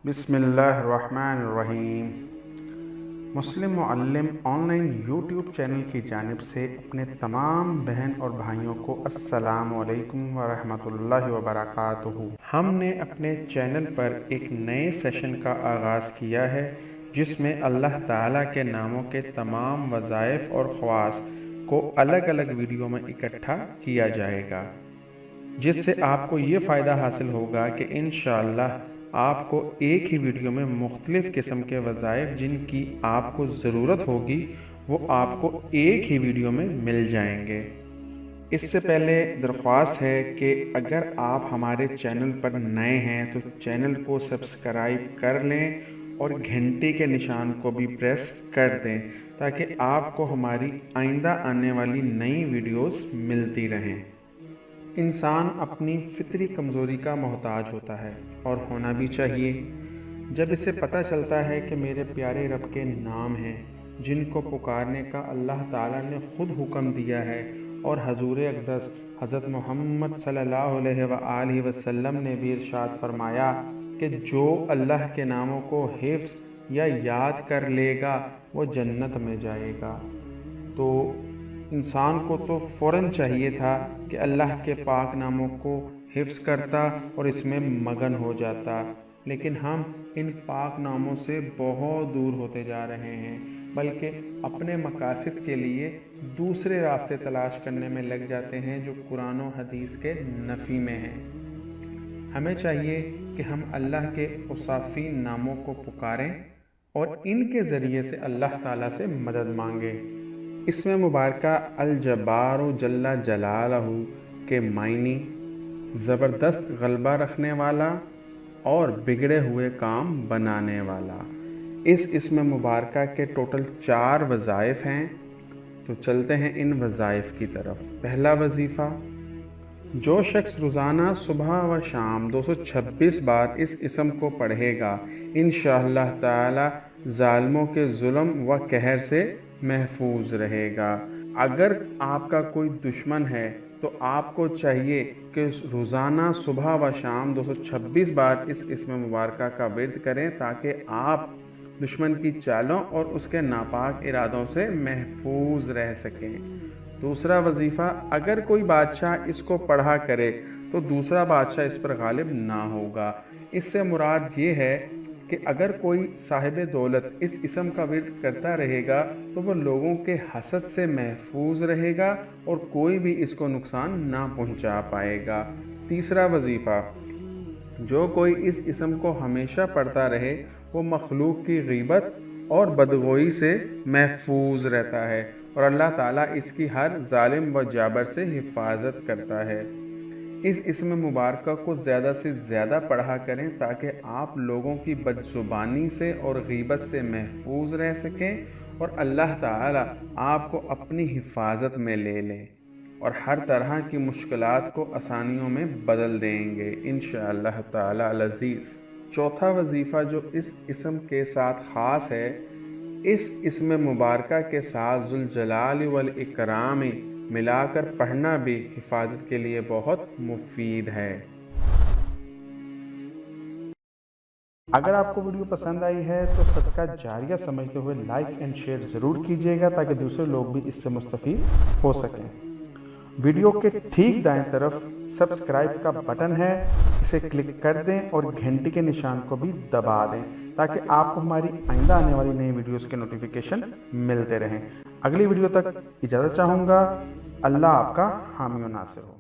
बिस्मिल्लाहिर्रहमानिर्रहीम। मुस्लिम Muallem online YouTube channel की जानिब से अपने तमाम बहन और भाइयों को अस्सलामु अलैकुम व रहमतुल्लाहि व बरकातुहू। हमने अपने चैनल पर एक नए सेशन का आगाज़ किया है जिसमें अल्लाह ताला के नामों के तमाम वज़ाइफ और ख़वास को अलग अलग वीडियो में इकट्ठा किया जाएगा, जिससे आपको ये फ़ायदा हासिल होगा कि इंशाअल्लाह आपको एक ही वीडियो में मुख्तलिफ़ किस्म के वज़ाइफ जिनकी आपको ज़रूरत होगी वो आपको एक ही वीडियो में मिल जाएंगे। इससे पहले दरख्वास्त है कि अगर आप हमारे चैनल पर नए हैं तो चैनल को सब्सक्राइब कर लें और घंटे के निशान को भी प्रेस कर दें ताकि आपको हमारी आइंदा आने वाली नई वीडियोस मिलती रहें। इंसान अपनी फितरी कमज़ोरी का मोहताज होता है और होना भी चाहिए। जब इसे पता चलता है कि मेरे प्यारे रब के नाम हैं जिनको पुकारने का अल्लाह ताला ने ख़ुद हुक्म दिया है और हजूर अक़दस हज़रत मोहम्मद सल्लल्लाहु अलैहि वसल्लम ने भी इरशाद फरमाया कि जो अल्लाह के नामों को हिफ्ज़ या याद कर लेगा वो जन्नत में जाएगा, तो इंसान को तो फ़ौरन चाहिए था कि अल्लाह के पाक नामों को हिफ्ज़ करता और इसमें मगन हो जाता, लेकिन हम इन पाक नामों से बहुत दूर होते जा रहे हैं, बल्कि अपने मकासद के लिए दूसरे रास्ते तलाश करने में लग जाते हैं जो कुरान और हदीस के नफ़ी में हैं। हमें चाहिए कि हम अल्लाह के औसाफ़ी नामों को पुकारें और इनके ज़रिए से अल्लाह ताला से मदद मांगें। इसमें मुबारका अल जब्बार जल्ला जलालहू के मायनी ज़बरदस्त गलबा रखने वाला और बिगड़े हुए काम बनाने वाला। इस इसमें मुबारका के टोटल 4 वज़ाइफ हैं, तो चलते हैं इन वज़ाइफ की तरफ। पहला वजीफ़ा, जो शख्स रोज़ाना सुबह व शाम 226 बार इस इसम को पढ़ेगा इंशाअल्लाह ताला ज़ालिमों के जुल्म व कहर से महफूज रहेगा। अगर आपका कोई दुश्मन है तो आपको चाहिए कि रोज़ाना सुबह व शाम 226 बार इस इसम मुबारका का विर्द करें ताकि आप दुश्मन की चालों और उसके नापाक इरादों से महफूज रह सकें। दूसरा वजीफ़ा, अगर कोई बादशाह इसको पढ़ा करे तो दूसरा बादशाह इस पर गालिब ना होगा। इससे मुराद ये है कि अगर कोई साहिब दौलत इस इसम का विर्द करता रहेगा तो वो लोगों के हसद से महफूज रहेगा और कोई भी इसको नुकसान ना पहुंचा पाएगा। तीसरा वजीफ़ा, जो कोई इस इसम को हमेशा पढ़ता रहे वो मखलूक की ग़ीबत और बदगोई से महफूज रहता है और अल्लाह ताला इसकी हर जालिम व जाबर से हिफाजत करता है। इस इसम मुबारका को ज़्यादा से ज़्यादा पढ़ा करें ताकि आप लोगों की बदज़ुबानी से और ग़ीबत से महफूज रह सकें और अल्लाह ताला आपको अपनी हिफाजत में ले लें और हर तरह की मुश्किलात को आसानियों में बदल देंगे इंशाअल्लाह ताला अज़ीज़। चौथा वजीफ़ा जो इस इसम के साथ ख़ास है, इस इसम मुबारका के साथ ज़ुल जलाल वल इकराम मिलाकर पढ़ना भी हिफाजत के लिए बहुत मुफीद है। अगर आपको वीडियो पसंद आई है तो सदका जारिया समझते हुए लाइक एंड शेयर ज़रूर कीजिएगा ताकि दूसरे लोग भी इससे मुस्तफ़ीद हो सकें। वीडियो के ठीक दाएं तरफ सब्सक्राइब का बटन है, इसे क्लिक कर दें और घंटी के निशान को भी दबा दें ताकि आपको हमारी आइंदा आने वाली नई वीडियोस के नोटिफिकेशन मिलते रहें। अगली वीडियो तक इजाज़त चाहूँगा। अल्लाह आपका हामी व नासिर हो।